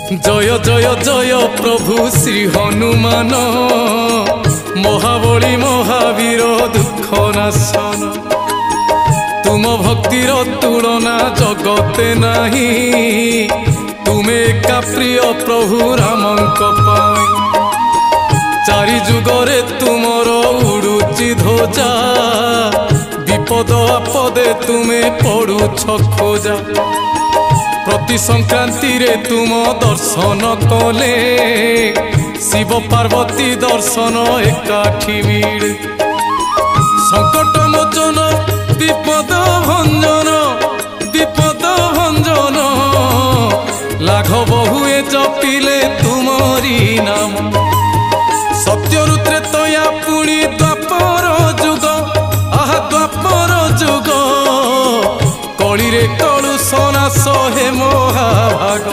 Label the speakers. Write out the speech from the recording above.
Speaker 1: जय जय जय प्रभु श्री हनुमान महाबली महावीर दुख नाशन। तुम भक्तिर तुलना जगते नहीं, तुमे एका प्रिय प्रभु रामंक पाई। चारि जुगरे तुमर उड़ुची ध्वजा, विपद आपदे तुमे पड़ुछ खोजा। प्रति संक्रांति रे तुम दर्शन कले, शिव पार्वती दर्शन एकाठी मिले। संकट मोचन विपद भंजन, विपद भंजन लाघव हुए जपिले तुमरी नाम। सत्य रुत्रे तया पुणी द्वापर जुग, आहा द्वापर जुग कली रे कलु सनास हे महाभाग।